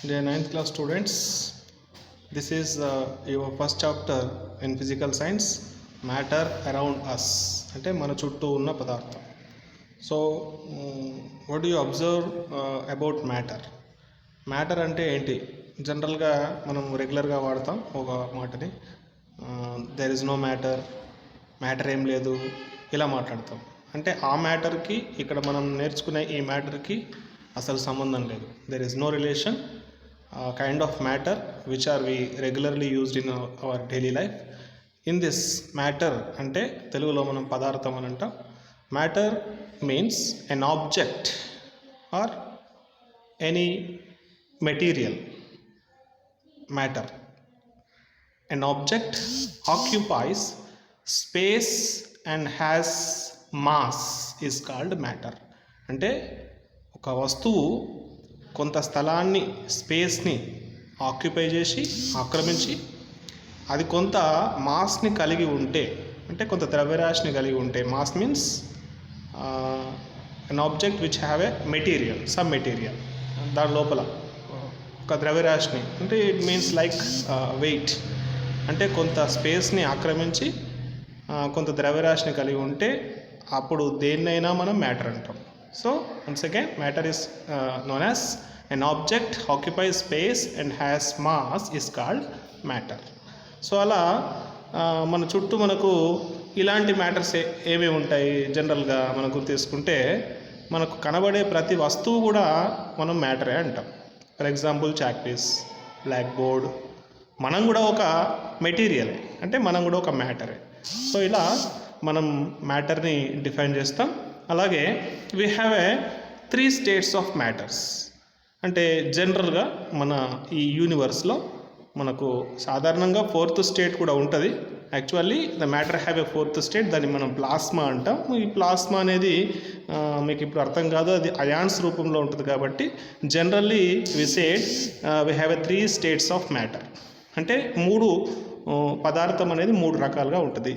Dear 9th class students, this is your first chapter in physical science, matter around us. అంటే మన చుట్టూ ఉన్న పదార్థం. So what you observe about matter? Matter అంటే ఏంటి? జనరల్గా మనం రెగ్యులర్గా వాడతాం ఒక మాటని, there is no matter, matter ఏం లేదు, ఇలా మాట్లాడతాం. అంటే ఆ మ్యాటర్కి ఇక్కడ మనం నేర్చుకునే ఈ మ్యాటర్కి అసలు సంబంధం లేదు. There is no relation kind of matter which are we regularly used in our daily life. In this matter అంటే తెలుగులో మనం పదార్థం అని అంటాం. Matter means an object or any material. Matter, an object occupies space and has mass is called matter. అంటే ఒక వస్తువు కొంత స్థలాన్ని, స్పేస్ని ఆక్యుపై చేసి, ఆక్రమించి, అది కొంత మాస్ని కలిగి ఉంటే, అంటే కొంత ద్రవ్యరాశిని కలిగి ఉంటే, mass means an object which have a material, some material, దాని లోపల ఒక ద్రవ్యరాశిని, అంటే ఇట్ మీన్స్ లైక్ వెయిట్, అంటే కొంత స్పేస్ని ఆక్రమించి కొంత ద్రవ్యరాశిని కలిగి ఉంటే అప్పుడు దేన్నైనా మనం మ్యాటర్ అంటాం. So once again, matter is known as an object occupies space and has mass is called matter. So అలా మన చుట్టూ మనకు ఇలాంటి మ్యాటర్స్ ఏమేమి ఉంటాయి? జనరల్గా మనం గుర్తు తీసుకుంటే మనకు కనబడే ప్రతి వస్తువు కూడా మనం మ్యాటరే అంటాం. For example chalk piece, blackboard, మనం కూడా ఒక మెటీరియలే, అంటే మనం కూడా ఒక మ్యాటరే. సో ఇలా మనం మ్యాటర్ని డిఫైన్ చేస్తాం. అలాగే we have a 3 states of matters. అంటే జనరల్గా మన ఈ యూనివర్స్లో మనకు సాధారణంగా 4th స్టేట్ కూడా ఉంటుంది. Actually the matter have a 4th state, దాన్ని మనం ప్లాస్మా అంటాం. ఈ ప్లాస్మా అనేది మీకు ఇప్పుడు అర్థం కాదు, అది అయాన్స్ రూపంలో ఉంటుంది. కాబట్టి generally we said we have a 3 states of matter. అంటే 3 పదార్థం అనేది 3 రకాలుగా ఉంటుంది.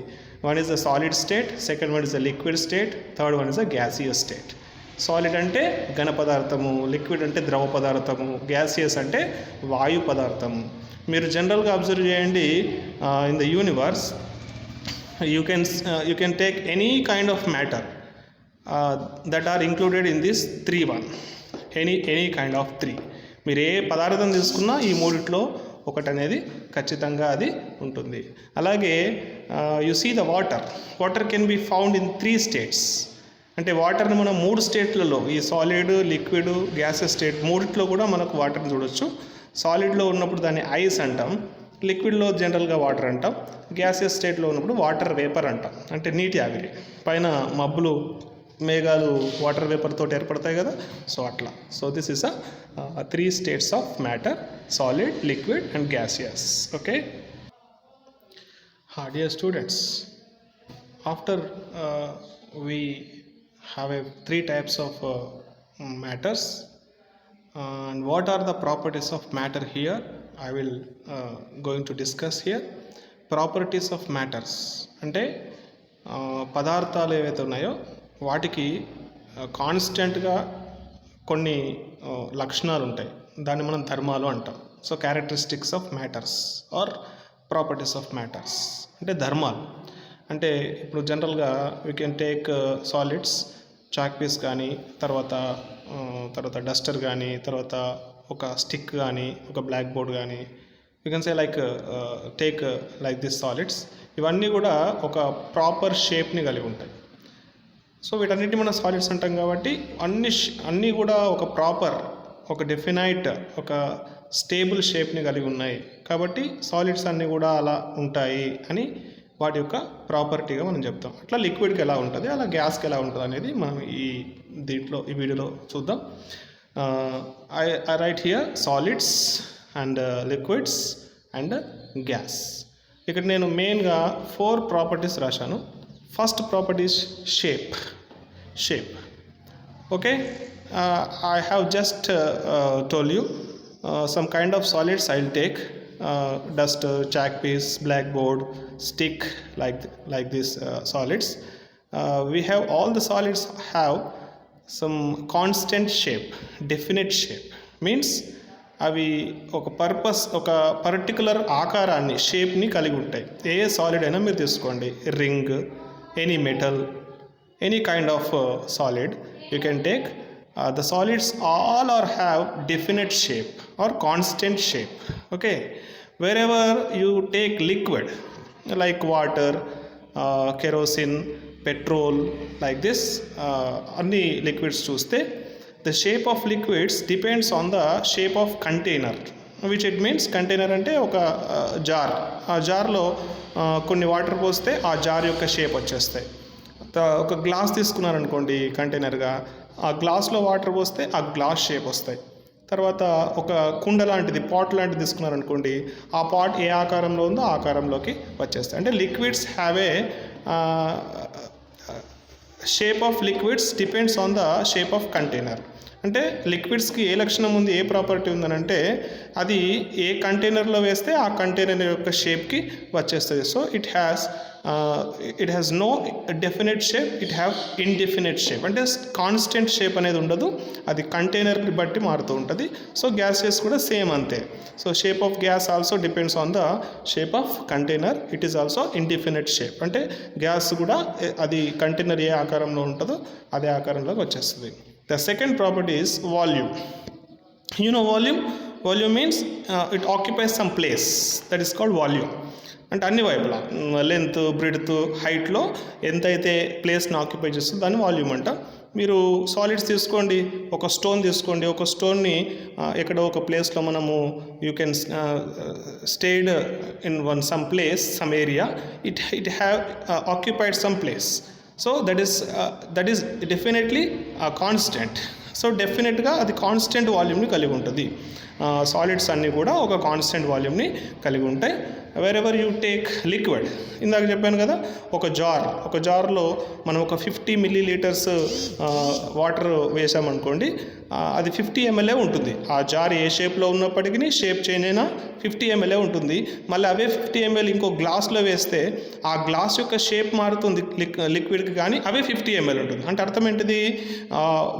One is the solid state, second one is the liquid state, third one is the gaseous state. Solid అంటే ఘన పదార్థము, లిక్విడ్ అంటే ద్రవ పదార్థము, గ్యాసియస్ అంటే వాయు పదార్థము. మీరు జనరల్గా అబ్జర్వ్ చేయండి, in the universe you can take any kind of matter that are included in this 3 any kind of 3. మీరు ఏ పదార్థం తీసుకున్నా ఈ మూడిట్లో ఒకటి అనేది ఖచ్చితంగా అది ఉంటుంది. అలాగే you see the water can be found in 3 states. అంటే వాటర్ని మనం 3 స్టేట్లలో, ఈ సాలిడ్, లిక్విడ్, గ్యాసెస్ స్టేట్ మూడిట్లో కూడా మనకు వాటర్ని చూడొచ్చు. సాలిడ్లో ఉన్నప్పుడు దాన్ని ఐస్ అంటాం, లిక్విడ్లో జనరల్గా వాటర్ అంటాం, గ్యాసెస్ స్టేట్లో ఉన్నప్పుడు వాటర్ వేపర్ అంటాం, అంటే నీటి ఆవిరి. పైన మబ్బులు, మేఘాలు వాటర్ వేపర్ తోటి ఏర్పడతాయి కదా, సో అట్లా. So this is a 3 states of matter: solid, liquid and gaseous. Okay, dear students, after we have 3 types of matters, and what are the properties of matter here I will going to discuss here. Properties of matters అంటే పదార్థాలు ఏవైతే ఉన్నాయో వాటికి కాన్స్టెంట్గా కొన్ని లక్షణాలు ఉంటాయి, దాన్ని మనం ధర్మాలు అంటాం. So characteristics of matters are properties of matters అంటే ధర్మాలు. అంటే ఇప్పుడు జనరల్గా we can take solids, chalk piece కానీ, తర్వాత డస్టర్ కానీ, తర్వాత ఒక స్టిక్ కానీ, ఒక బ్లాక్ బోర్డ్ కానీ, you can say like take like this solids. ఇవన్నీ కూడా ఒక ప్రాపర్ షేప్ని కలిగి ఉంటాయి. సో వీటన్నిటి మనం సాలిడ్స్ అంటాం కాబట్టి అన్నీ కూడా ఒక ప్రాపర్, ఒక డెఫినైట్, ఒక స్టేబుల్ షేప్ని కలిగి ఉన్నాయి. కాబట్టి సాలిడ్స్ అన్నీ కూడా అలా ఉంటాయి అని వాటి యొక్క ప్రాపర్టీగా మనం చెప్తాం. అట్లా లిక్విడ్కి ఎలా ఉంటుంది, అలా గ్యాస్కి ఎలా ఉంటుంది అనేది మనం ఈ వీడియోలో చూద్దాం. I right here solids and liquids and gas. ఇక్కడ నేను మెయిన్గా 4 ప్రాపర్టీస్ రాశాను. First property is shape. Okay, I have just told you some kind of solids I'll take, duster, chalk piece, blackboard, stick, like these solids. We have all the solids have some constant shape, definite shape. Means అవి ఒక purpose, ఒక particular ఆకారాన్ని, షేప్ని కలిగి ఉంటాయి. A solid అయినా మీరు తీసుకోండి, ring, any metal, any kind of solid you can take. The solids all are have definite shape or constant shape. Okay, wherever you take liquid like water, kerosene, petrol, like this, any liquids చూస్తే the shape of liquids depends on the shape of container, which it means container అంటే ఒక jar. ఆ జార్లో కొన్ని water పోస్తే ఆ jar యొక్క shape వచ్చేస్తాయి. ఒక గ్లాస్ తీసుకున్నారనుకోండి కంటైనర్గా, ఆ గ్లాస్లో వాటర్ పోస్తే ఆ గ్లాస్ షేప్ వస్తాయి. తర్వాత ఒక కుండ లాంటిది, పాట్ లాంటిది తీసుకున్నారనుకోండి, ఆ పాట్ ఏ ఆకారంలో ఉందో ఆ ఆకారంలోకి వచ్చేస్తాయి. అంటే liquids have a shape of liquids depends on the shape of container. అంటే లిక్విడ్స్కి ఏ లక్షణం ఉంది, ఏ ప్రాపర్టీ ఉందనంటే అది ఏ కంటైనర్లో వేస్తే ఆ కంటైనర్ యొక్క షేప్కి వచ్చేస్తుంది. So it has no definite shape, it have indefinite shape. అంటే కాన్స్టెంట్ షేప్ అనేది ఉండదు, అది కంటైనర్ని బట్టి మారుతూ ఉంటుంది. సో గ్యాసెస్ కూడా సేమ్ అంతే. So shape of gas also depends on the shape of container. It is also indefinite shape. అంటే గ్యాస్ కూడా అది కంటైనర్ ఏ ఆకారంలో ఉంటుందో అదే ఆకారంలోకి వచ్చేస్తుంది. The second property is volume. You know volume? Volume means it occupies some place. That is called volume. అంటే అన్ని వైపులా లెంత్, బ్రెడ్త్, హైట్లో ఎంతైతే ప్లేస్ని ఆక్యుపై చేస్తుందో దాన్ని వాల్యూమ్ అంట. మీరు సాలిడ్స్ తీసుకోండి, ఒక స్టోన్ తీసుకోండి, ఒక స్టోన్ని ఎక్కడో ఒక ప్లేస్లో మనము you can stayed in some place, some area, it have occupied some place. So that is definitely constant. So డెఫినెట్గా అది కాన్స్టెంట్ వాల్యూమ్ని కలిగి ఉంటుంది. సాలిడ్స్ అన్నీ కూడా ఒక కాన్స్టెంట్ వాల్యూమ్ని కలిగి ఉంటాయి. Wear ever you take liquid, ఇందాక చెప్పాను కదా, ఒక జార్లో మనం ఒక 50 milliliters వాటర్ వేసామనుకోండి, అది 50 ml ఉంటుంది. ఆ జార్ ఏ షేప్లో ఉన్నప్పటికీ షేప్ చేంజ్ అయినా 50 ml ఉంటుంది. మళ్ళీ అవే 50 ml ఇంకో గ్లాస్లో వేస్తే ఆ గ్లాస్ యొక్క షేప్ మారుతుంది లిక్విడ్కి, కానీ అవే 50 ml ఉంటుంది. అంటే అర్థం ఏంటిది?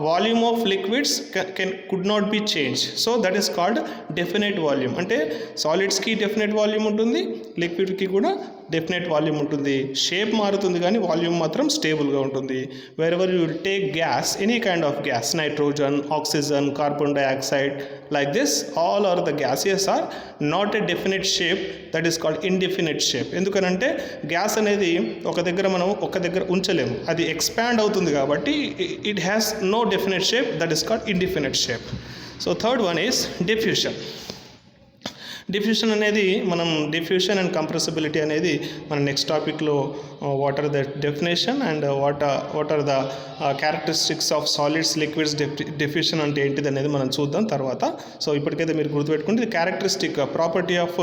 Volume of liquids could not be change. So that is called definite volume. అంటే సాలిడ్స్కి డెఫినెట్ వాల్యూమ్ ఉంటుంది, లిక్విడ్కి కూడా డెఫినెట్ వాల్యూమ్ ఉంటుంది. షేప్ మారుతుంది కానీ వాల్యూమ్ మాత్రం స్టేబుల్గా ఉంటుంది. Wherever you will take gas, any kind of gas, nitrogen, oxygen, carbon dioxide, like this, all are the gases are not a definite shape, that is called indefinite shape. ఎందుకనంటే gas అనేది ఒక దగ్గర ఉంచలేము, అది expand అవుతుంది కాబట్టి it has no definite shape, that is called indefinite shape. So third one is diffusion. Diffusion అనేది మనం డిఫ్యూషన్ అండ్ కంప్రెసిబిలిటీ అనేది మన నెక్స్ట్ టాపిక్లో what are the definition and what are the characteristics of solids, liquids, diffusion అంటే ఏంటిది అనేది మనం చూద్దాం తర్వాత. సో ఇప్పటికైతే మీరు గుర్తుపెట్టుకుంటే characteristic property of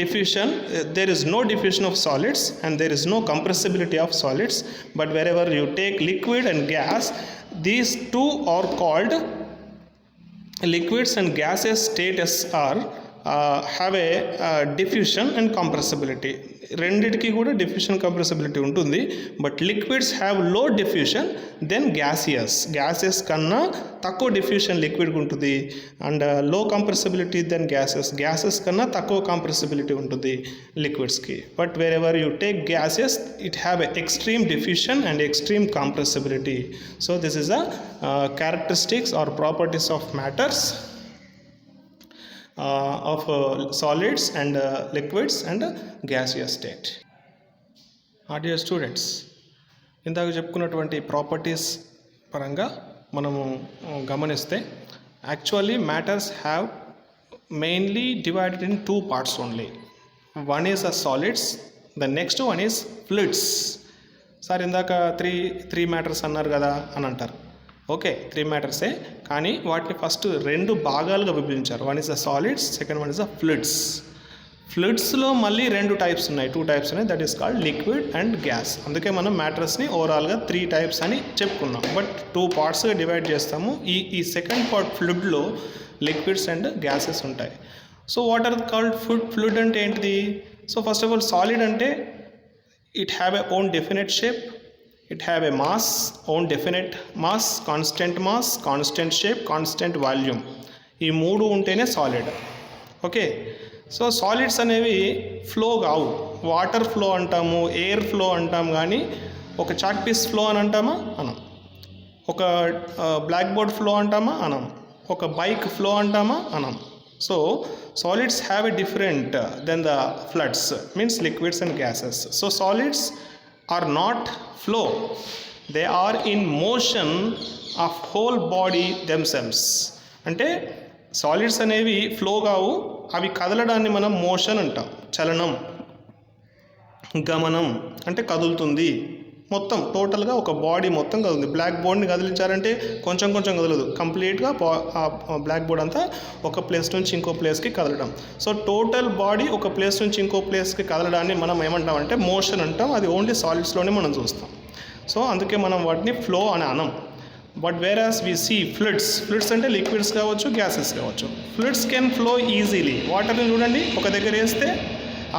diffusion, there is no diffusion of solids and there is no compressibility of solids, but wherever you take liquid and gas, these two are called liquids and gaseous status are have a diffusion and compressibility. రెండిటికి కూడా diffusion compressibility ఉంటుంది. But liquids have low diffusion then gases కన్నా తక్కువ diffusion లిక్విడ్కి ఉంటుంది, and లో compressibility then gases కన్నా తక్కువ compressibility ఉంటుంది లిక్విడ్స్కి. But wherever you take gases, it have a extreme diffusion and extreme compressibility. So this is a characteristics or properties of matters of solids and liquids and gaseous state. Dear students, ఇందాక చెప్పుకున్నటువంటి properties పరంగా మనము గమనిస్తే actually matters have mainly divided in 2 parts only. One is the solids, the next one is fluids. Sir ఇందాక three matters అన్నారు కదా అని అంటారు. ఓకే, 3 మ్యాటర్సే, కానీ వాటిని ఫస్ట్ 2 భాగాలుగా విభజించారు. One is the solids, second one is the fluids. ఫ్లూయిడ్స్లో మళ్ళీ 2 టైప్స్ ఉన్నాయి, 2 టైప్స్ ఉన్నాయి, that is called liquid and gas. అందుకే మనం మ్యాటర్స్ని ఓవరాల్గా 3 టైప్స్ అని చెప్పుకున్నాం, బట్ 2 పార్ట్స్గా డివైడ్ చేస్తాము. ఈ సెకండ్ పార్ట్ ఫ్లూయిడ్లో లిక్విడ్స్ అండ్ గ్యాసెస్ ఉంటాయి. So what are called fluid అంటే ఏంటిది? So first of all solid అంటే it have a own definite shape, it have a own definite mass, constant shape, constant volume. ఈ మూడు ఉంటేనే solid. Okay, so solids అనేవి flow కావు. Water flow అంటాము, air flow అంటాం, కానీ ఒక చాక్ పీస్ ఫ్లో అని అంటామా? అనం. ఒక బ్లాక్ బోర్డ్ ఫ్లో అంటామా? అనం. ఒక బైక్ ఫ్లో అంటామా? అనం. So solids have a different then the fluids, means liquids and gases. So solids are not flow, they are in motion of whole body themselves. అంటే సాలిడ్స్ అనేవి ఫ్లో కావు, అవి కదలడాన్ని మనం మోషన్ అంటాం. చలనం, గమనం అంటే కదులుతుంది. మొత్తం టోటల్గా ఒక బాడీ మొత్తం కదులుతుంది. బ్లాక్ బోర్డ్ని కదిలించారంటే కొంచెం కొంచెం కదలదు, కంప్లీట్గా బ్లాక్ బోర్డ్ అంతా ఒక ప్లేస్ నుంచి ఇంకో ప్లేస్కి కదలడం. సో టోటల్ బాడీ ఒక ప్లేస్ నుంచి ఇంకో ప్లేస్కి కదలడాన్ని మనం ఏమంటామంటే మోషన్ అంటాం. అది ఓన్లీ సాలిడ్స్లోనే మనం చూస్తాం. సో అందుకే మనం వాటిని ఫ్లో అని అనం. But whereas we see fluids అంటే లిక్విడ్స్ కావచ్చు, గ్యాసెస్ కావచ్చు. Fluids can flow easily. వాటర్ని చూడండి, ఒక దగ్గర వేస్తే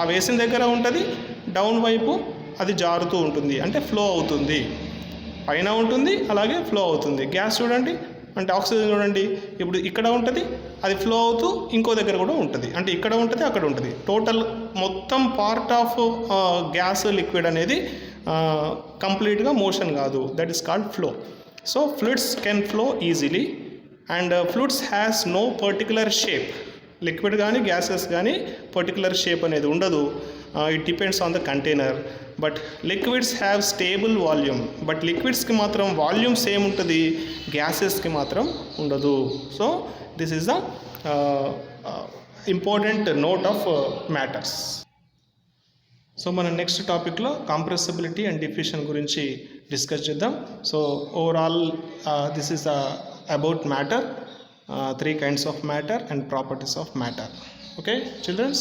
ఆ వేసిన దగ్గర ఉంటుంది, డౌన్ వైపు అది జారుతూ ఉంటుంది, అంటే ఫ్లో అవుతుంది. పైన ఉంటుంది, అలాగే ఫ్లో అవుతుంది. గ్యాస్ చూడండి, అంటే ఆక్సిజన్ చూడండి, ఇప్పుడు ఇక్కడ ఉంటుంది, అది ఫ్లో అవుతూ ఇంకో దగ్గర కూడా ఉంటుంది, అంటే ఇక్కడ ఉంటుంది, అక్కడ ఉంటుంది. టోటల్ మొత్తం పార్ట్ ఆఫ్ గ్యాస్ లిక్విడ్ అనేది కంప్లీట్గా మోషన్ కాదు, that is called flow. So fluids can flow easily and fluids has no particular shape. Liquid కానీ గ్యాసెస్ కానీ పర్టికులర్ షేప్ అనేది ఉండదు. It depends on the container. But liquids have stable volume. But లిక్విడ్స్కి మాత్రం volume same ఉంటుంది, గ్యాసెస్కి మాత్రం ఉండదు. So this is the important note of matters. So మన నెక్స్ట్ టాపిక్లో కంప్రెసిబిలిటీ అండ్ డిఫ్యూషన్ గురించి డిస్కస్ చేద్దాం. So overall this is about matter, 3 kinds of matter and properties of matter. Okay childrens.